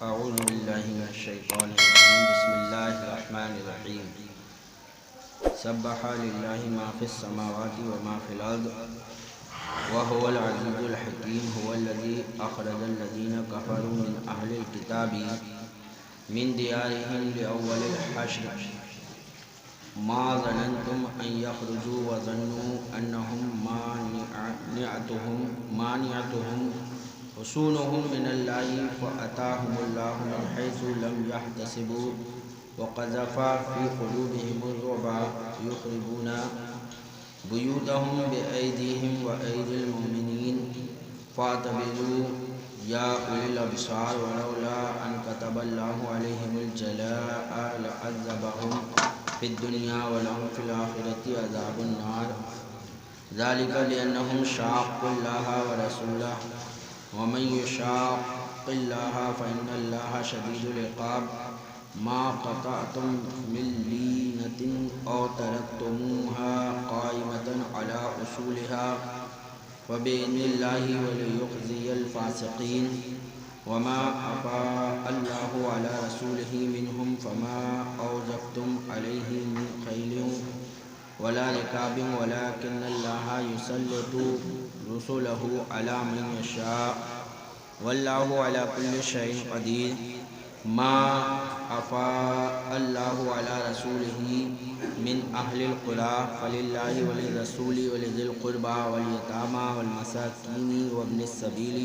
اعوذ باللہ من الشیطان الرجیم بسم اللہ الرحمن الرحیم سبح للہ ما فی السماوات وما فی الارض وهو العزیز الحکیم هو الذی اخرج الذین کفروا من اہل الکتاب من دیارهم لأول الحشر ما ظننتم ان یخرجوا وظنوا انہم مانعتهم حصونهم من اللہ فأتاهم اللہ من حیث لم يحتسبوا وقذف في قلوبهم الرعب يخربون بیوتهم بأیدیہم وأیدی المؤمنین فاعتبروا یا اولی الابصار ولولا ان كتب اللہ علیہم الجلاء لعذبهم فی الدنیا ولهم فی الآخرة عذاب النار ذلك لأنهم شاقوا اللہ ورسولہ ومن يشاق الله فإن الله شديد العقاب ما قطعتم من لينة أو تركتموها قائمة على أصولها فبإذن الله وليخزي الفاسقين وما أفاء الله على رسوله منهم فما أوجفتم عليه من خيل ولا ركاب ولكن الله يسلط رسله على من يشاء والله على كل شيء قدير ما أفاء الله على رسوله من أهل القرى فلله وللرسول ولذي القربى واليتامى والمساكين وابن السبيل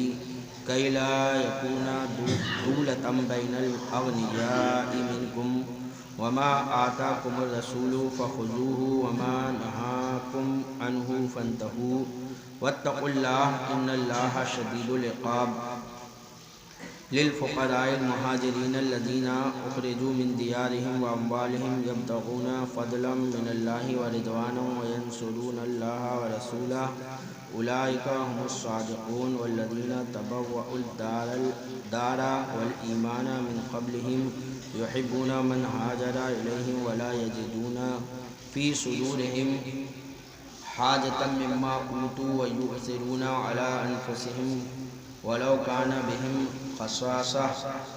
كي لا يكون دولة بين الأغنياء منكم وما آتاكم الرسول فخذوه وما نهاكم عنه فانتهوا واتقوا الله إن الله شديد العقاب للفقراء المهاجرين الذين أخرجوا من ديارهم وأموالهم يبتغون فضلا من الله ورضوانا وينصرون الله ورسوله أولئك هم الصادقون والذين تبوأوا الدار والإيمان من قبلهم يحبون من هاجر إليهم ولا يجدون في صدورهم حاجة مما أوتوا ويؤثرون على أنفسهم ولو كان بهم خصاصة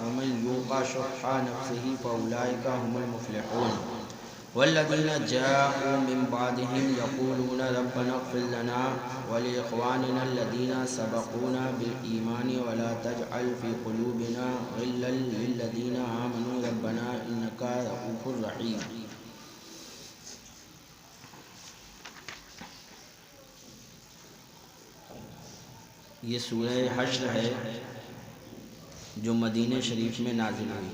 ومن يوق شح نفسه فأولئك هم المفلحون والذين جاءوا من بعدهم يقولون ربنا اغفر لنا ولإخواننا الذين سبقونا بالإيمان ولا تجعل في قلوبنا غلا للذين آمنوا ربنا إنك رؤوف رحيم. یہ سورہ حشر ہے جو مدینہ شریف میں نازل ہوئی.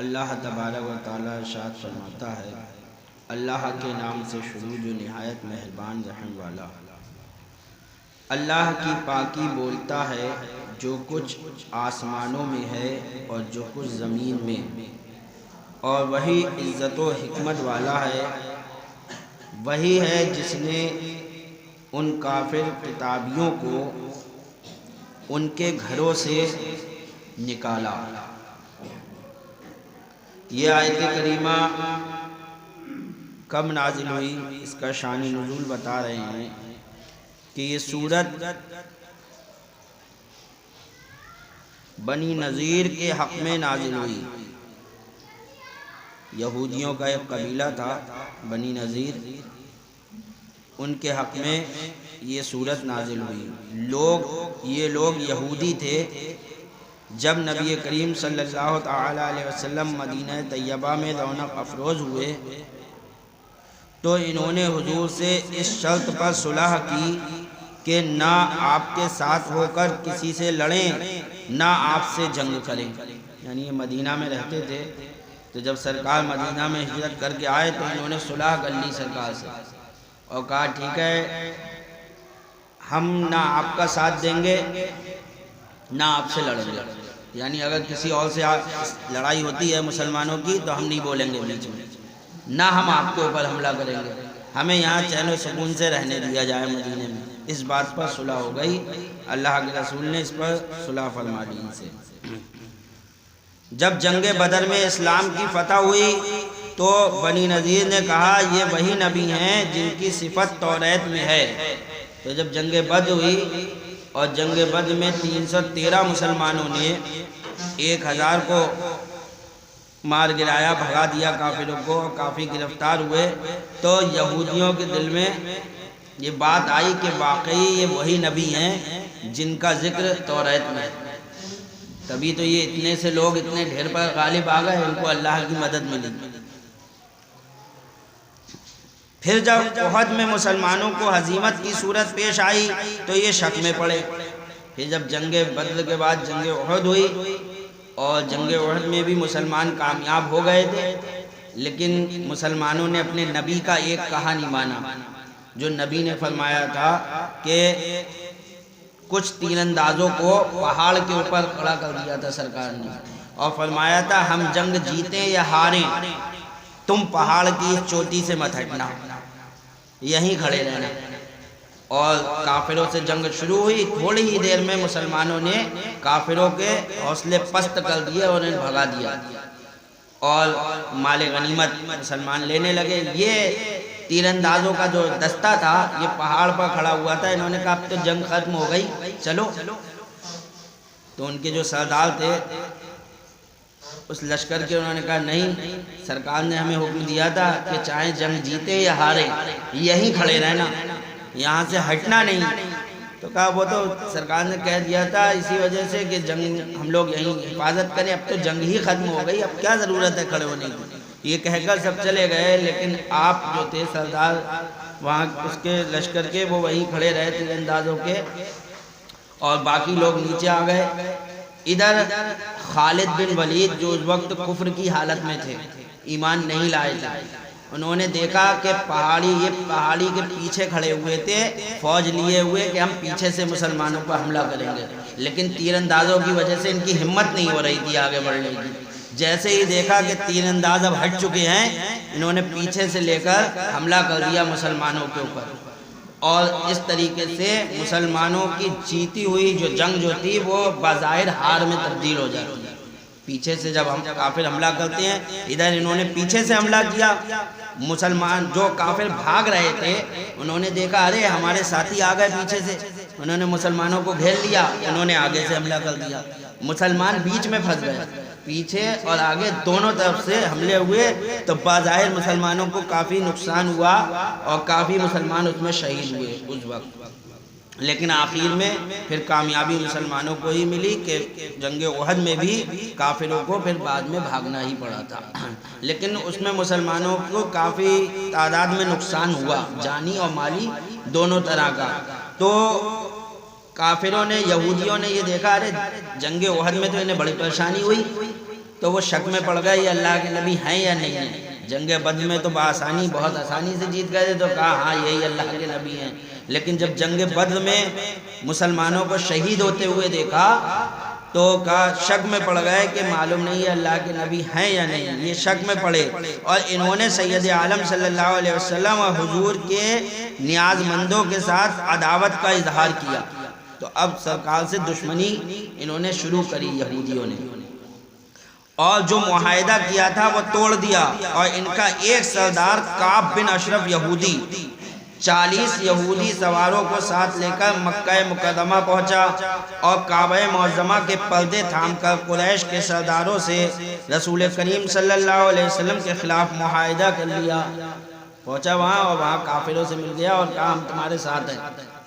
اللہ تبارک و تعالی ارشاد فرماتا ہے اللہ کے نام سے شروع جو نہایت مہربان رحم والا. اللہ کی پاکی بولتا ہے جو کچھ آسمانوں میں ہے اور جو کچھ زمین میں، اور وہی عزت و حکمت والا ہے. وہی ہے جس نے ان کافر کتابیوں کو ان کے گھروں سے نکالا. یہ آیت کریمہ کب نازل ہوئی اس کا شان نزول بتا رہے ہیں کہ یہ سورت بنی نذیر کے حق میں نازل ہوئی. یہودیوں کا ایک قبیلہ تھا بنی نذیر، ان کے حق میں یہ سورت نازل ہوئی. یہ لوگ یہودی تھے. جب نبی کریم صلی اللہ تعالی علیہ وسلم مدینہ طیبہ میں رونق افروز ہوئے تو انہوں نے حضور سے اس شرط پر صلح کی کہ نہ آپ کے ساتھ ہو کر کسی سے لڑیں نہ آپ سے جنگ کریں. یعنی یہ مدینہ میں رہتے تھے، تو جب سرکار مدینہ میں ہجرت کر کے آئے تو انہوں نے صلح کر لی سرکار سے اور کہا ٹھیک ہے ہم نہ آپ کا ساتھ دیں گے نہ آپ سے لڑیں گے. یعنی اگر کسی اور سے لڑائی ہوتی ہے مسلمانوں کی تو ہم نہیں بولیں گے بیچ میں، نہ ہم آپ کے اوپر حملہ کریں گے، ہمیں یہاں چین و سکون سے رہنے دیا جائے مدینے میں. اس بات پر صلح ہو گئی. اللہ کے رسول نے اس پر صلح فرما دی ان سے. جب جنگ بدر میں اسلام کی فتح ہوئی تو بنی نذیر نے کہا یہ وہی نبی ہیں جن کی صفت توریت میں ہے. تو جب جنگ بدر ہوئی اور جنگ بدر میں 313 مسلمانوں نے 1000 کو مار گرایا، بھگا دیا کافروں کو، کافی گرفتار ہوئے۔ تو یہودیوں کے دل میں یہ بات آئی کہ واقعی یہ وہی نبی ہیں جن کا ذکر توریت میں، تبھی تو یہ اتنے سے لوگ اتنے ڈھیر پر غالب آ گئے، ان کو اللہ کی مدد ملی۔ پھر جب احد میں مسلمانوں کو ہزیمت کی صورت پیش آئی تو یہ شک میں پڑے۔ پھر جب جنگ بدر کے بعد جنگ احد ہوئی اور جنگ احد میں بھی مسلمان کامیاب ہو گئے تھے، لیکن مسلمانوں نے اپنے نبی کا ایک کہا نہیں مانا، جو نبی نے فرمایا تھا کہ کچھ تیر اندازوں کو پہاڑ کے اوپر کھڑا کر دیا تھا سرکار نے، اور فرمایا تھا ہم جنگ جیتیں یا ہاریں تم پہاڑ کی چوٹی سے مت ہٹنا، یہیں کھڑے رہنا۔ اور کافروں سے جنگ شروع ہوئی، تھوڑی ہی دیر میں مسلمانوں نے کافروں کے حوصلے پست کر دیے اور انہیں بھگا دیا، اور مال غنیمت مسلمان لینے لگے۔ یہ تیر اندازوں کا جو دستہ تھا یہ پہاڑ پر کھڑا ہوا تھا، انہوں نے کہا اب تو جنگ ختم ہو گئی، چلو۔ تو ان کے جو سردار تھے اس لشکر کے، انہوں نے کہا نہیں، سرکار نے ہمیں حکم دیا تھا کہ چاہے جنگ جیتے یا ہارے یہیں کھڑے رہنا، یہاں سے ہٹنا نہیں۔ تو کہا وہ تو سرکار نے کہہ دیا تھا اسی وجہ سے کہ جنگ ہم لوگ یہیں حفاظت کریں، اب تو جنگ ہی ختم ہو گئی، اب کیا ضرورت ہے کھڑے ہونے کی۔ یہ کہہ کر سب چلے گئے، لیکن آپ جو تھے سردار وہاں اس کے لشکر کے، وہ وہیں کھڑے رہے تیر اندازوں کے، اور باقی لوگ نیچے آ گئے۔ ادھر خالد بن ولید جو اس وقت کفر کی حالت میں تھے، ایمان نہیں لائے تھے، انہوں نے دیکھا کہ پہاڑی کے پیچھے کھڑے ہوئے تھے فوج لیے ہوئے کہ ہم پیچھے سے مسلمانوں پر حملہ کریں گے، لیکن تیر اندازوں کی وجہ سے ان کی ہمت نہیں ہو رہی تھی آگے بڑھنے کی۔ جیسے ہی دیکھا کہ تیر انداز اب ہٹ چکے ہیں، انہوں نے پیچھے سے لے کر حملہ کر دیا مسلمانوں کے اوپر، اور اس طریقے سے مسلمانوں کی جیتی ہوئی جو جنگ جو تھی وہ بظاہر ہار میں تبدیل ہو جاتی ہے۔ پیچھے سے جب ہم کافر حملہ کرتے ہیں، ادھر انہوں نے پیچھے سے حملہ کیا، مسلمان جو کافر بھاگ رہے تھے انہوں نے دیکھا ارے ہمارے ساتھی آ گئے پیچھے سے، انہوں نے مسلمانوں کو گھیر لیا، انہوں نے آگے سے حملہ کر دیا، مسلمان بیچ میں پھنس گئے، پیچھے اور آگے دونوں طرف سے حملے ہوئے، تو بظاہر مسلمانوں کو کافی نقصان ہوا اور کافی مسلمان اس میں شہید ہوئے اس وقت۔ لیکن آخر میں پھر کامیابی مسلمانوں کو ہی ملی کہ جنگ احد میں بھی کافروں کو پھر بعد میں بھاگنا ہی پڑا تھا، لیکن اس میں مسلمانوں کو کافی تعداد میں نقصان ہوا، جانی اور مالی دونوں طرح کا۔ تو کافروں نے، یہودیوں نے یہ دیکھا ارے جنگ احد میں تو انہیں بڑی پریشانی ہوئی، تو وہ شک میں پڑ گئے یہ اللہ کے نبی ہیں یا نہیں ہیں۔ جنگ بدر میں تو بآسانی، بہت آسانی سے جیت گئے تھے، تو کہا ہاں یہی اللہ کے نبی ہیں۔ لیکن جب جنگ بدر میں مسلمانوں کو شہید ہوتے ہوئے دیکھا تو کہا شک میں پڑ گئے کہ معلوم نہیں ہے اللہ کے نبی ہیں یا نہیں، یہ شک میں پڑے، اور انہوں نے سید عالم صلی اللہ علیہ وسلم اور حضور کے نیاز مندوں کے ساتھ عداوت کا اظہار کیا۔ تو اب سرکار سے دشمنی انہوں نے شروع کری یہودیوں نے، اور جو معاہدہ کیا تھا وہ توڑ دیا، اور ان کا ایک سردار کعب بن اشرف یہودی 40 یہودی سواروں کو ساتھ لے کر مکہ مکرمہ پہنچا، اور کعبہ معظمہ کے پردے تھام کر قریش کے سرداروں سے رسول کریم صلی اللہ علیہ وسلم کے خلاف معاہدہ کر لیا۔ پہنچا وہاں اور وہاں کافروں سے مل گیا اور کہا ہم تمہارے ساتھ ہیں،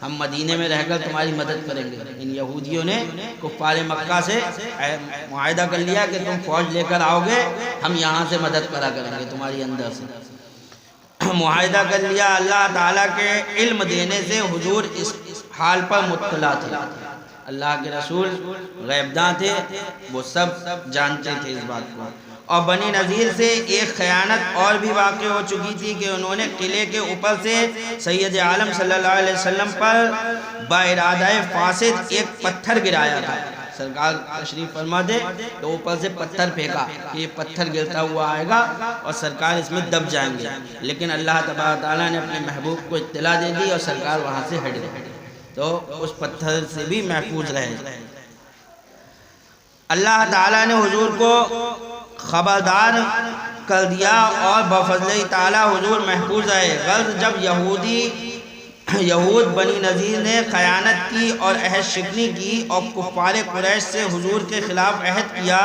ہم مدینے میں رہ کر تمہاری مدد کریں گے۔ ان یہودیوں نے کفار مکہ سے معاہدہ کر لیا کہ تم فوج لے کر آؤ گے، ہم یہاں سے مدد کرا کریں گے تمہاری اندر سے۔ معاہدہ کر لیا۔ اللہ تعالیٰ کے علم دینے سے حضور اس حال پر مطلع تھے، اللہ کے رسول غیب داں تھے، وہ سب جانتے تھے اس بات کو۔ اور بنی نذیر سے ایک خیانت اور بھی واقع ہو چکی تھی کہ انہوں نے قلعے کے اوپر سے سید عالم صلی اللہ علیہ وسلم پر با ارادہ فاسد ایک پتھر گرایا تھا۔ سرکار تشریف فرما دے تو اوپر سے پتھر پھینکا کہ یہ پتھر گرتا ہوا آئے گا اور سرکار اس میں دب جائیں گے، لیکن اللہ تبارک تعالیٰ نے اپنے محبوب کو اطلاع دے دی اور سرکار وہاں سے ہٹ گئے، تو اس پتھر سے بھی محفوظ رہے۔ اللہ تعالیٰ نے حضور کو خبردار کر دیا اور بفضل تعالیٰ حضور محفوظ رہے۔ غرض جب یہودی یہود بنی نذیر نے خیانت کی اور عہد شکنی کی اور کفار قریش سے حضور کے خلاف عہد کیا،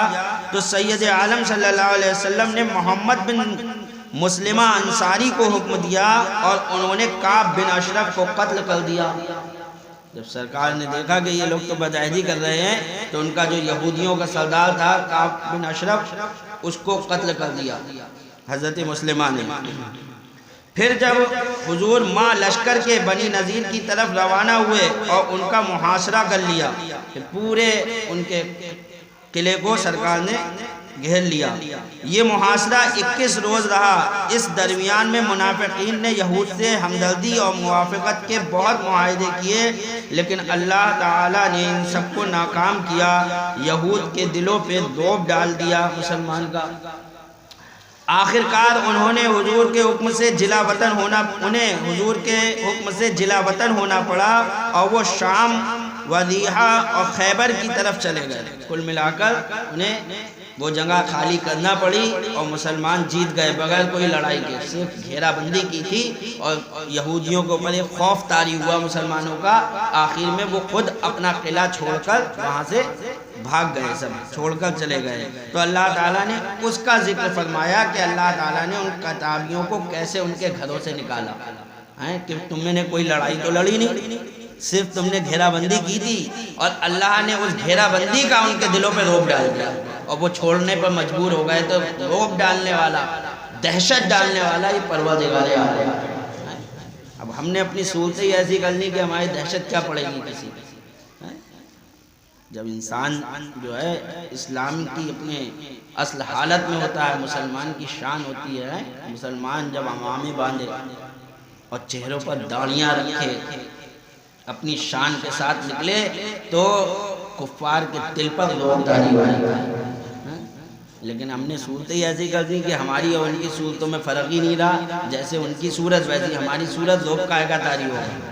تو سید عالم صلی اللہ علیہ وسلم نے محمد بن مسلمہ انصاری کو حکم دیا اور انہوں نے کعب بن اشرف کو قتل کر دیا۔ جب سرکار نے دیکھا کہ یہ لوگ تو بدعہدی کر رہے ہیں تو ان کا جو یہودیوں کا سردار تھا کعب بن اشرف، اس کو قتل کر دیا حضرت مسلمہ نے۔ پھر جب حضور ماں لشکر کے بنی نذیر کی طرف روانہ ہوئے اور ان کا محاصرہ کر لیا، پھر پورے ان کے قلعے کو سرکار نے گھیر لیا۔ یہ محاصرہ 21 روز رہا۔ اس درمیان میں منافقین نے یہود سے ہمدردی اور موافقت کے بہت معاہدے کیے، لیکن اللہ تعالیٰ نے ان سب کو ناکام کیا۔ یہود کے دلوں پہ رعب ڈال دیا مسلمان کا۔ آخر کار انہوں نے حضور کے حکم سے جلا وطن ہونا پڑا اور وہ شام، وضیحہ اور خیبر کی طرف چلے گئے۔ کل ملا کر انہیں وہ جگہ خالی کرنا پڑی اور مسلمان جیت گئے بغیر کوئی لڑائی کے۔ صرف گھیرا بندی کی تھی اور یہودیوں کے اوپر ایک خوف طاری ہوا مسلمانوں کا۔ آخر میں وہ خود اپنا قلعہ چھوڑ کر وہاں سے بھاگ گئے، سب چھوڑ کر چلے گئے۔ تو اللہ تعالیٰ نے اس کا ذکر فرمایا کہ اللہ تعالیٰ نے ان کتابیوں کو کیسے ان کے گھروں سے نکالا ہے، کہ تم نے کوئی لڑائی تو لڑی نہیں، صرف تم نے گھیرا بندی کی تھی، اور اللہ نے اس گھیرا بندی کا ان کے دلوں پہ رعب ڈال دیا اور وہ چھوڑنے پر مجبور ہو گئے۔ تو رعب ڈالنے والا، دہشت ڈالنے والا یہ پروردگار عالم ہے۔ اب ہم نے اپنی صورت ہی ایسی کرنی کہ ہماری دہشت کیا پڑے گی کسی۔ جب انسان جو ہے اسلام کی اپنے اصل حالت میں ہوتا ہے، مسلمان کی شان ہوتی ہے، مسلمان جب عمامے باندھے اور چہروں پر داڑیاں رکھے، اپنی شان کے ساتھ نکلے، تو کفار کے دل پر رعب طاری ہوگا۔ لیکن ہم نے صورتیں ایسی کر دی کہ ہماری اور ان کی صورتوں میں فرق ہی نہیں رہا۔ جیسے ان کی صورت ویسی ہماری صورت رعب کا طاری ہوگا۔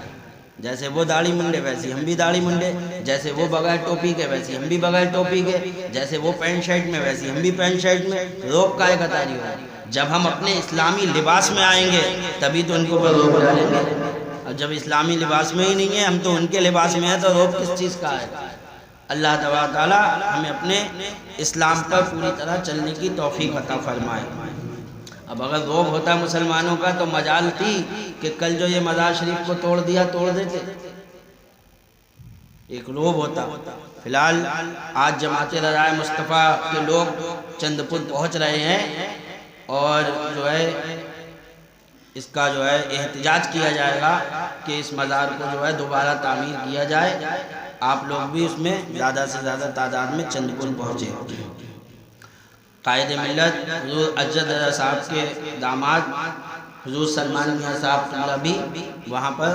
جیسے وہ داڑھی منڈے ویسی ہم بھی داڑھی منڈے، جیسے وہ بغیر ٹوپی کے ویسی ہم بھی بغیر ٹوپی کے، جیسے وہ پینٹ شرٹ میں ویسی ہم بھی پینٹ شرٹ میں۔ رعب کا طاری ہوگا۔ جب ہم اپنے اسلامی لباس میں آئیں گے تبھی تو ان کو رعب ڈالیں گے، اور جب اسلامی لباس میں ہی نہیں ہے، ہم تو ان کے لباس میں ہیں، تو رعب کس چیز کا ہے؟ اللہ تبارک تعالیٰ ہمیں اپنے اسلام پر پوری طرح چلنے کی توفیق عطا فرمائے۔ اب اگر رعب ہوتا مسلمانوں کا تو مجال تھی کہ کل جو یہ مزار شریف کو توڑ دیا توڑ دیتے، ایک رعب ہوتا۔ فی الحال آج جماعت رضائے مصطفیٰ کے لوگ چند پور پہنچ رہے ہیں اور جو ہے اس کا جو ہے احتجاج کیا جائے گا کہ اس مزار کو جو ہے دوبارہ تعمیر کیا جائے۔ آپ لوگ بھی اس میں زیادہ سے زیادہ تعداد میں چند پور پہنچے۔ قائد ملت حضور اجد رضا صاحب کے داماد حضور سلمان میاں صاحب بھی وہاں پر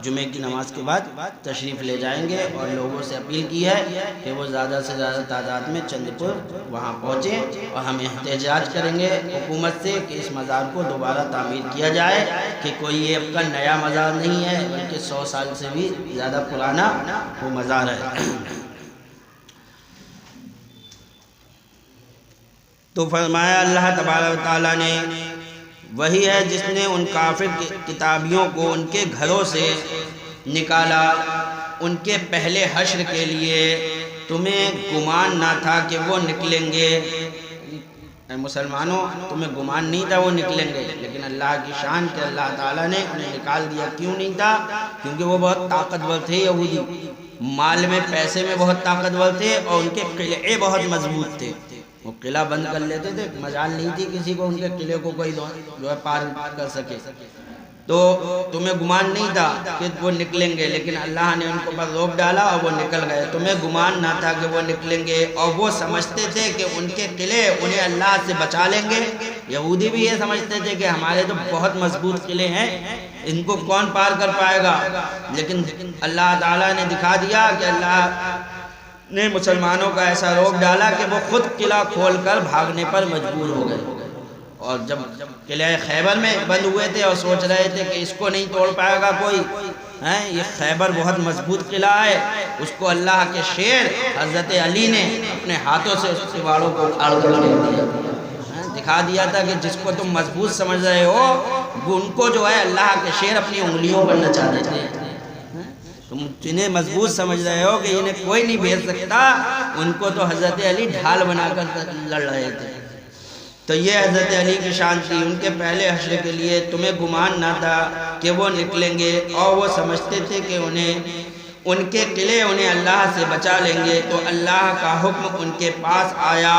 جمعے کی نماز کے بعد تشریف لے جائیں گے، اور لوگوں سے اپیل کی ہے کہ وہ زیادہ سے زیادہ تعداد میں چند پور وہاں پہنچیں، اور ہم احتجاج کریں گے حکومت سے کہ اس مزار کو دوبارہ تعمیر کیا جائے، کہ کوئی یہ اب کا نیا مزار نہیں ہے بلکہ 100 سال سے بھی زیادہ پرانا وہ مزار ہے۔ تو فرمایا اللہ تبارک و تعالیٰ نے، وہی ہے جس نے ان کافر کتابیوں کو ان کے گھروں سے نکالا ان کے پہلے حشر کے لیے، تمہیں گمان نہ تھا کہ وہ نکلیں گے۔ اے مسلمانوں، تمہیں گمان نہیں تھا وہ نکلیں گے، لیکن اللہ کی شان کہ اللہ تعالیٰ نے انہیں نکال دیا۔ کیوں نہیں تھا؟ کیونکہ وہ بہت طاقتور تھے یہودی، مال میں پیسے میں بہت طاقتور تھے، اور ان کے قلعے بہت مضبوط تھے۔ وہ قلعہ بند کر لیتے تھے، مجال نہیں تھی کسی کو ان کے قلعے کو کوئی جو ہے پار کر سکے۔ تو تمہیں گمان نہیں تھا کہ وہ نکلیں گے، لیکن اللہ نے ان کو پر رعب ڈالا اور وہ نکل گئے۔ تمہیں گمان نہ تھا کہ وہ نکلیں گے، اور وہ سمجھتے تھے کہ ان کے قلعے انہیں اللہ سے بچا لیں گے۔ یہودی بھی یہ سمجھتے تھے کہ ہمارے تو بہت مضبوط قلعے ہیں، ان کو کون پار کر پائے گا، لیکن اللہ تعالیٰ نے دکھا دیا کہ اللہ نے مسلمانوں کا ایسا رعب ڈالا کہ وہ خود قلعہ کھول کر بھاگنے پر مجبور ہو گئے۔ اور جب قلعہ خیبر میں بند ہوئے تھے اور سوچ رہے تھے کہ اس کو نہیں توڑ پائے گا کوئی، یہ خیبر بہت مضبوط قلعہ ہے، اس کو اللہ کے شیر حضرت علی نے اپنے ہاتھوں سے اس دیواروں کو اکھاڑ کر دیا۔ دکھا دیا تھا کہ جس کو تم مضبوط سمجھ رہے ہو ان کو جو ہے اللہ کے شیر اپنی انگلیوں پر نچا دیتے ہیں. تم جنہیں مضبوط سمجھ رہے ہو کہ انہیں کوئی نہیں بھیج سکتا، ان کو تو حضرت علی ڈھال بنا کر لڑ رہے تھے. تو یہ حضرت علی کی شان تھی. ان کے پہلے حشر کے لیے تمہیں گمان نہ تھا کہ وہ نکلیں گے، اور وہ سمجھتے تھے کہ ان کے قلعے انہیں اللہ سے بچا لیں گے. تو اللہ کا حکم ان کے پاس آیا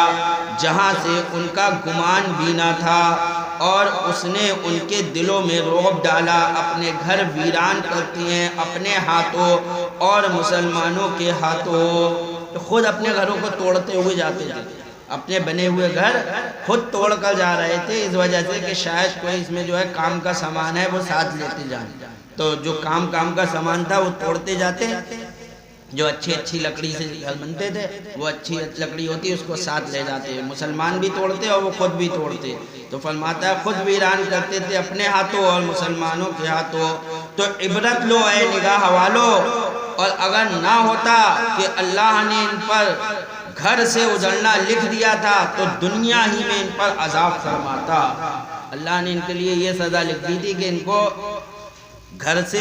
جہاں سے ان کا گمان بھی نہ تھا، اور اس نے ان کے دلوں میں رعب ڈالا. اپنے گھر ویران کرتی ہیں اپنے ہاتھوں اور مسلمانوں کے ہاتھوں. تو خود اپنے گھروں کو توڑتے ہوئے جاتے تھے، اپنے بنے ہوئے گھر خود توڑ کر جا رہے تھے، اس وجہ سے کہ شاید کوئی اس میں جو ہے کام کا سامان ہے وہ ساتھ لیتے جائیں. تو جو کام کا سامان تھا وہ توڑتے جاتے. جو اچھی لکڑی سے گھر بنتے تھے وہ اچھی لکڑی ہوتی اس کو ساتھ لے جاتے. مسلمان بھی توڑتے اور وہ خود بھی توڑتے. تو فرماتا ہے خود ویران کرتے تھے اپنے ہاتھوں اور مسلمانوں کے ہاتھوں. تو عبرت لو اے نگاہ والو، اور اگر نہ ہوتا کہ اللہ نے ان پر گھر سے اجڑنا لکھ دیا تھا تو دنیا ہی میں ان پر عذاب فرماتا. اللہ نے ان کے لیے یہ سزا لکھ دی تھی کہ ان کو گھر سے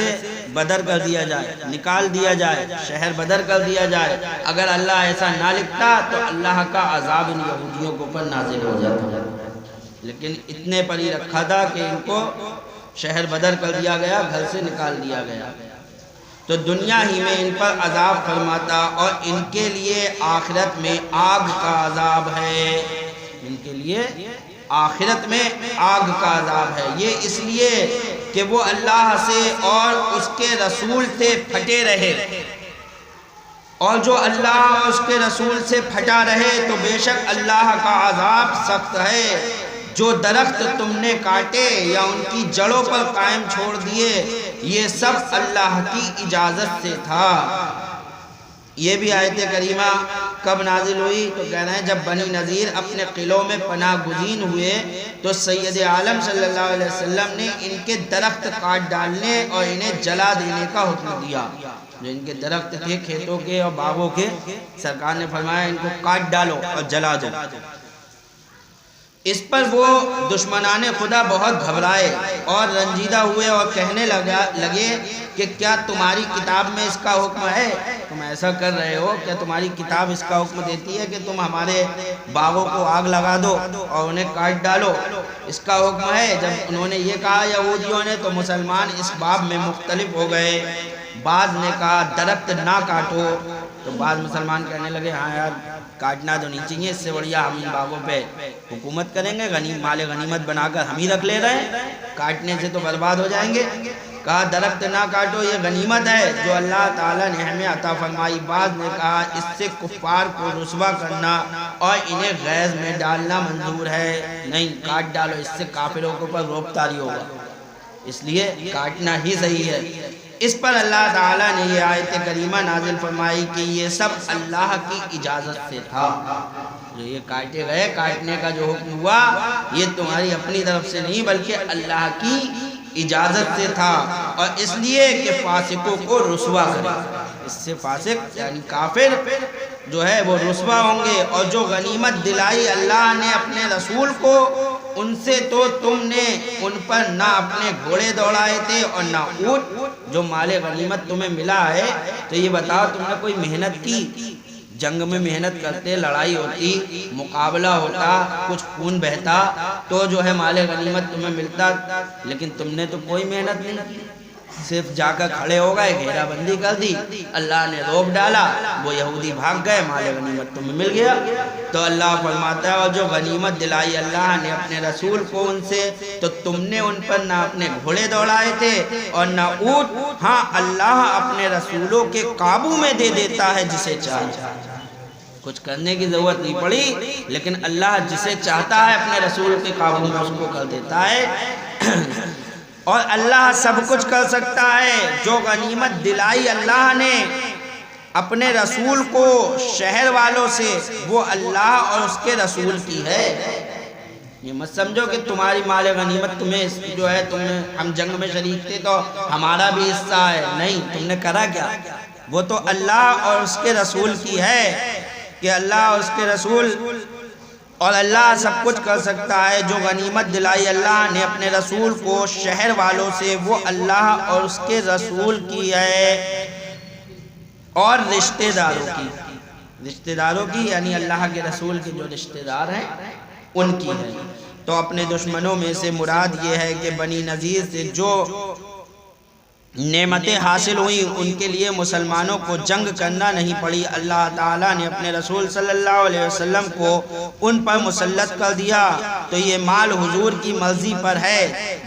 بدر کر دیا جائے، نکال دیا جائے، شہر بدر کر دیا جائے. اگر اللہ ایسا نہ لکھتا تو اللہ کا عذاب ان یہودیوں کے اوپر نازل ہو جاتا. لیکن اتنے پر ہی رکھا تھا کہ ان کو شہر بدر کر دیا گیا، گھر سے نکال دیا گیا. تو دنیا ہی میں ان پر عذاب فرماتا، اور ان کے لیے آخرت میں آگ کا عذاب ہے. ان کے لیے آخرت میں آگ کا عذاب ہے. یہ اس لیے کہ وہ اللہ سے اور اس کے رسول سے پھٹے رہے، اور جو اللہ اور اس کے رسول سے پھٹا رہے تو بے شک اللہ کا عذاب سخت ہے. جو درخت تم نے کاٹے یا ان کی جڑوں پر قائم چھوڑ دیے، یہ سب اللہ کی اجازت سے تھا. یہ بھی آیت کریمہ کب نازل ہوئی؟ تو کہنا ہے جب بنی نذیر اپنے قلعوں میں پناہ گزین ہوئے تو سید عالم صلی اللہ علیہ وسلم نے ان کے درخت کاٹ ڈالنے اور انہیں جلا دینے کا حکم دیا. جو ان کے درخت تھے کھیتوں کے اور باغوں کے، سرکار نے فرمایا ان کو کاٹ ڈالو اور جلا دو. اس پر وہ دشمنان خدا بہت گھبرائے اور رنجیدہ ہوئے اور کہنے لگے کہ کیا تمہاری کتاب میں اس کا حکم ہے؟ تم ایسا کر رہے ہو، کیا تمہاری کتاب اس کا حکم دیتی ہے کہ تم ہمارے باغوں کو آگ لگا دو اور انہیں کاٹ ڈالو؟ اس کا حکم ہے. جب انہوں نے یہ کہا یہودیوں نے تو مسلمان اس باب میں مختلف ہو گئے. بعض نے کہا درخت نہ کاٹو، تو بعض مسلمان کہنے لگے ہاں یار کاٹنا تو نہیں چاہیے، اس سے بڑھیا ہم ان باغوں پہ حکومت کریں گے، مال غنیمت بنا کر ہم ہی رکھ لے رہے ہیں، کاٹنے سے تو برباد ہو جائیں گے. کہا درخت نہ کاٹو، یہ غنیمت ہے جو اللہ تعالیٰ نے ہمیں عطا فرمائی. بعض نے کہا اس سے کفار کو رسوا کرنا اور انہیں غیظ میں ڈالنا منظور ہے، نہیں کاٹ ڈالو، اس سے کافروں کے اوپر رعب طاری ہوگا، اس لیے کاٹنا ہی صحیح ہے. اس پر اللہ تعالیٰ نے یہ آیت کریمہ نازل فرمائی کہ یہ سب اللہ کی اجازت سے تھا. جو یہ کاٹے گئے، کاٹنے کا جو حکم ہوا یہ تمہاری اپنی طرف سے نہیں بلکہ اللہ کی اجازت سے تھا، اور اس لیے کہ فاسقوں کو رسوا کرے. اس سے فاسق یعنی کافر جو ہے وہ رسوا ہوں گے. اور جو غنیمت دلائی اللہ نے اپنے رسول کو، ان سے تو تم نے ان پر نہ اپنے گھوڑے دوڑائے تھے اور نہ اونٹ. جو مال غنیمت تمہیں ملا ہے تو یہ بتاؤ تم نے کوئی محنت کی؟ جنگ میں محنت کرتے، لڑائی ہوتی، مقابلہ ہوتا، کچھ خون بہتا تو جو ہے مال غنیمت تمہیں ملتا، لیکن تم نے تو کوئی محنت نہیں کی، صرف جا کر کھڑے ہو گئے، گھیرا بندی کر دی، اللہ نے رعب ڈالا، وہ یہودی بھاگ گئے، مال غنیمت تمہیں مل گیا. تو اللہ فرماتا ہے اور جو غنیمت دلائی اللہ نے اپنے رسول کو ان سے تو تم نے ان پر نہ اپنے گھوڑے دوڑائے تھے اور نہ اونٹ. ہاں اللہ اپنے رسولوں کے قابو میں دے دیتا ہے جسے چاہے، کچھ کرنے کی ضرورت نہیں پڑی، لیکن اللہ جسے چاہتا ہے اپنے رسول کے قابو میں اس کو کر دیتا ہے. اور اللہ سب کچھ کر سکتا ہے. جو غنیمت دلائی اللہ نے اپنے رسول کو شہر والوں سے وہ اللہ اور اس کے رسول کی ہے. یہ مت سمجھو کہ تمہاری مال غنیمت تمہیں جو ہے ہم جنگ میں شریک تھے تو ہمارا بھی حصہ ہے، نہیں. تم نے کرا کیا؟ وہ تو اللہ اور اس کے رسول کی ہے کہ اللہ اور اس کے رسول اور اللہ سب کچھ کر سکتا ہے۔ جو غنیمت دلائی اللہ نے اپنے رسول کو شہر والوں سے، وہ اللہ اور اس کے رسول کی ہے، اور رشتہ داروں کی یعنی اللہ کے رسول کے جو رشتہ دار ہیں ان کی ہے۔ تو اپنے دشمنوں میں سے مراد یہ ہے کہ بنی نذیر سے جو نعمتیں حاصل ہوئیں ان کے لیے مسلمانوں کو جنگ کرنا نہیں پڑی۔ اللہ تعالیٰ نے اپنے رسول صلی اللہ علیہ وسلم کو ان پر مسلط کر دیا، تو یہ مال حضور کی مرضی پر ہے،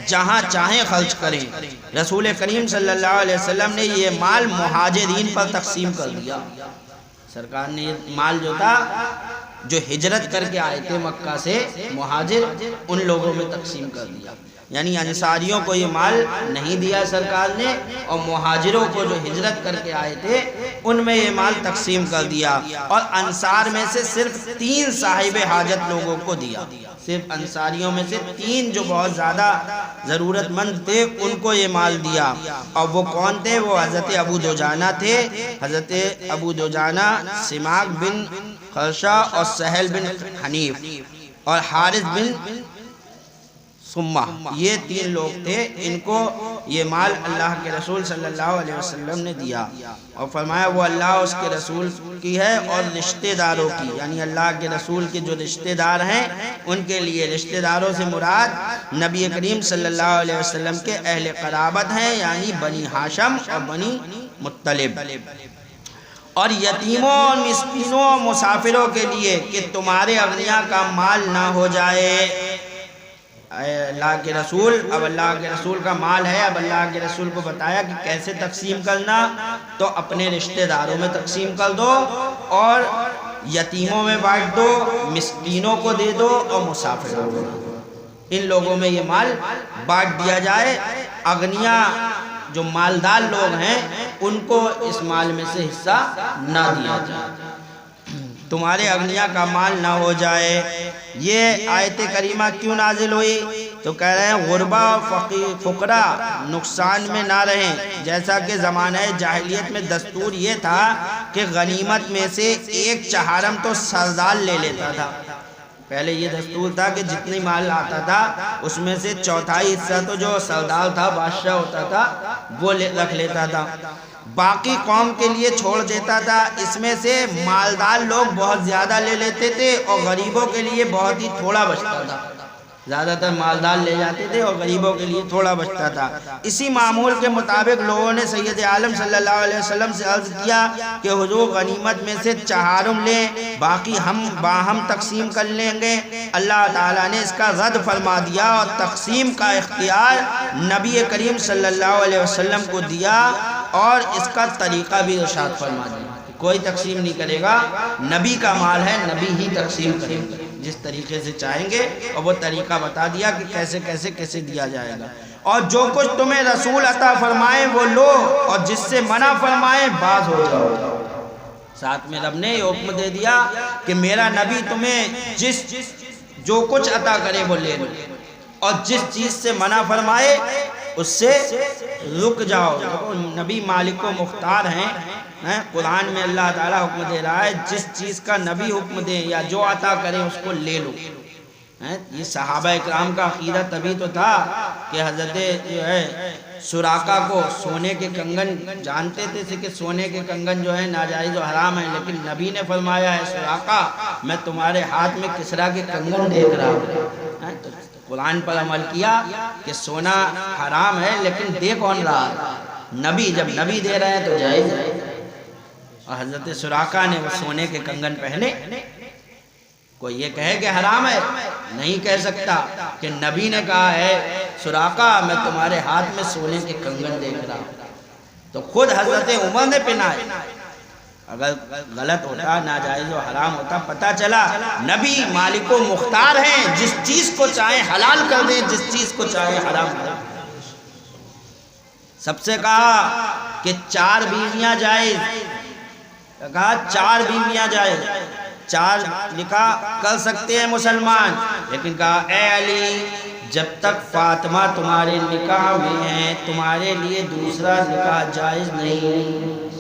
جہاں چاہیں خرچ کریں۔ رسول کریم صلی اللہ علیہ وسلم نے یہ مال مہاجرین پر تقسیم کر دیا۔ سرکار نے یہ مال جو تھا، جو ہجرت کر کے آئے تھے مکہ سے مہاجر، ان لوگوں میں تقسیم کر دیا۔ یعنی انصاریوں کو یہ مال نہیں دیا سرکار نے، اور مہاجروں کو جو ہجرت کر کے آئے تھے ان میں یہ مال تقسیم کر دیا۔ اور انصار میں سے صرف 3 صاحب حاجت لوگوں کو دیا، صرف انصاریوں میں سے 3 جو بہت زیادہ ضرورت مند تھے ان کو یہ مال دیا۔ اور وہ کون تھے؟ وہ حضرت ابو دجانہ تھے، حضرت ابو دجانہ، سماک بن خرشہ اور سہل بن حنیف اور حارث بن سمہ، یہ 3 لوگ تھے۔ ان کو یہ مال اللہ کے رسول صلی اللہ علیہ وسلم نے دیا، اور فرمایا وہ اللہ اس کے رسول کی ہے اور رشتہ داروں کی، یعنی اللہ کے رسول کے جو رشتہ دار ہیں ان کے لیے۔ رشتہ داروں سے مراد نبی کریم صلی اللہ علیہ وسلم کے اہل قرابت ہیں، یعنی بنی ہاشم اور بنی مطلب۔ اور یتیموں اور مسکینوں اور مسافروں کے لیے کہ تمہارے اغنیاء کا مال نہ ہو جائے۔ اللہ کے رسول، اب اللہ کے رسول کا مال ہے، اب اللہ کے رسول کو بتایا کہ کیسے تقسیم کرنا، تو اپنے رشتہ داروں میں تقسیم کر دو، اور یتیموں میں بانٹ دو، مسکینوں کو دے دو، اور مسافروں کو دے دو۔ ان لوگوں میں یہ مال بانٹ دیا جائے۔ اغنیاء جو مالدار لوگ ہیں ان کو اس مال میں سے حصہ نہ دیا جائے۔ تمہارے اغنیاء کا مال نہ ہو جائے۔ یہ آیت کریمہ کیوں نازل ہوئی؟ تو کہہ رہے ہیں غربا اور فقراء نقصان میں نہ رہیں۔ جیسا کہ زمانہ جاہلیت میں دستور یہ تھا کہ غنیمت میں سے 1/4 تو سردار لے لیتا تھا۔ پہلے یہ دستور تھا کہ جتنی مال آتا تھا اس میں سے 1/4 حصہ تو جو سردار تھا، بادشاہ ہوتا تھا، وہ رکھ لیتا تھا، باقی قوم کے لیے چھوڑ دیتا تھا۔ اس میں سے مالدار لوگ بہت زیادہ لے لیتے تھے اور غریبوں کے لیے بہت ہی تھوڑا بچتا تھا۔ زیادہ تر مالدار لے جاتے تھے اور غریبوں کے لیے تھوڑا بچتا تھا۔ اسی معمول کے مطابق لوگوں نے سید عالم صلی اللہ علیہ وسلم سے عرض کیا کہ حضور غنیمت میں سے 4 لیں، باقی ہم باہم تقسیم کر لیں گے۔ اللہ تعالیٰ نے اس کا رد فرما دیا اور تقسیم کا اختیار نبی کریم صلی اللہ علیہ وسلم کو دیا، اور اس کا طریقہ بھی ارشاد فرما دیا۔ کوئی تقسیم نہیں کرے گا، نبی کا مال ہے، نبی ہی تقسیم کریں گے جس طریقے سے چاہیں گے، اور وہ طریقہ بتا دیا کہ کیسے دیا جائے گا۔ اور جو کچھ تمہیں رسول عطا فرمائے وہ لو، اور جس سے منع فرمائے باز ہو جاؤ۔ ساتھ میں رب نے یہ حکم دے دیا کہ میرا نبی تمہیں جو کچھ عطا کرے وہ لے لو، اور جس چیز سے منع فرمائے اس سے رک جاؤ۔ نبی مالک و مختار ہیں، قرآن میں اللہ تعالیٰ حکم دے رہا ہے جس چیز کا نبی حکم دے یا جو عطا کرے اس کو لے لو۔ یہ صحابہ اکرام کا عقیدہ تبھی تو تھا کہ حضرت جو ہے سراقہ کو سونے کے کنگن جانتے تھے کہ سونے کے کنگن جو ہے ناجائز و حرام ہے، لیکن نبی نے فرمایا ہے سراقہ میں تمہارے ہاتھ میں کسرا کے کنگن دیکھ رہا ہوں۔ قرآن پر عمل کیا کہ سونا حرام ہے، لیکن دے کون رہا ہے؟ نبی۔ جب نبی دے رہے ہیں تو جائز ہے۔ اور حضرت سراقہ نے وہ سونے کے کنگن پہنے۔ کوئی یہ کہے کہ حرام ہے؟ نہیں کہہ سکتا، کہ نبی نے کہا ہے سراقہ میں تمہارے ہاتھ میں سونے کے کنگن دیکھ رہا ہوں، تو خود حضرت عمر نے پہنائے۔ اگر غلط ہوتا، ناجائز و حرام ہوتا، پتہ چلا نبی مالک و مختار ہیں، جس چیز کو چاہیں حلال کر دیں، جس چیز کو چاہیں حرام کر دیں۔ سب سے کہا کہ 4 بیویاں جائز، کہا 4 بیویاں جائز، 4 نکاح کر سکتے ہیں مسلمان، لیکن کہا اے علی جب تک فاطمہ تمہارے نکاح میں ہیں تمہارے لیے دوسرا نکاح جائز نہیں۔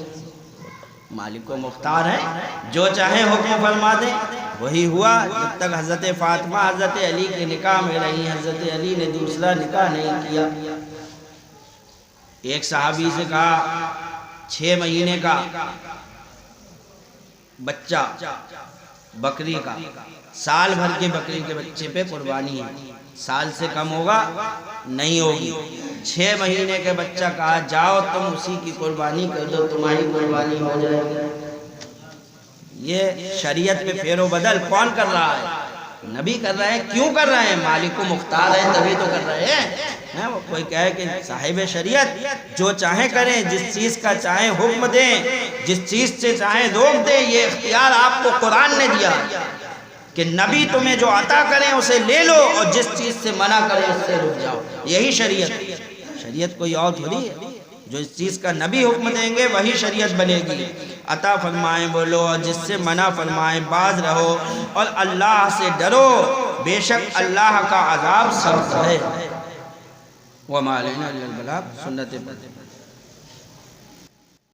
مالک و مختار ہیں، جو چاہیں حکم فرما دیں، وہی ہوا جب تک حضرت فاطمہ حضرت علی کے نکاح میں رہی، حضرت علی نے دوسرا نکاح نہیں کیا۔ ایک صحابی سے کہا 6 مہینے کا بچہ بکری کا، سال بھر کے بکری کے بچے پہ قربانی ہے، سال سے کم ہوگا نہیں ہوگی۔ 6 مہینے کے بچہ کہا جاؤ تم اسی کی قربانی کر دو، تمہاری قربانی ہو جائے گی۔ یہ شریعت پہ پھیر و بدل کون کر رہا ہے؟ نبی کر رہے ہیں۔ کیوں کر رہے ہیں؟ مالک و مختار ہے تبھی تو کر رہے ہیں۔ کوئی کہے کہ صاحب شریعت جو چاہیں کریں، جس چیز کا چاہیں حکم دیں، جس چیز سے چاہیں روک دیں، یہ اختیار آپ کو قرآن نے دیا کہ نبی تمہیں جو عطا کریں اسے لے لو اور جس چیز سے منع کریں اس سے رک جاؤ۔ یہی شریعت کوئی اور تھوڑی ہے۔ جو اس چیز کا نبی حکم دیں گے وہی شریعت بنے گی۔ عطا فرمائیں بولو اور جس سے منع فرمائیں باز رہو، اور اللہ سے ڈرو، بے شک اللہ کا عذاب سخت ہے۔ وَمَا عَلَيْنَا إِلَّا الْبَلَاغُ، سنت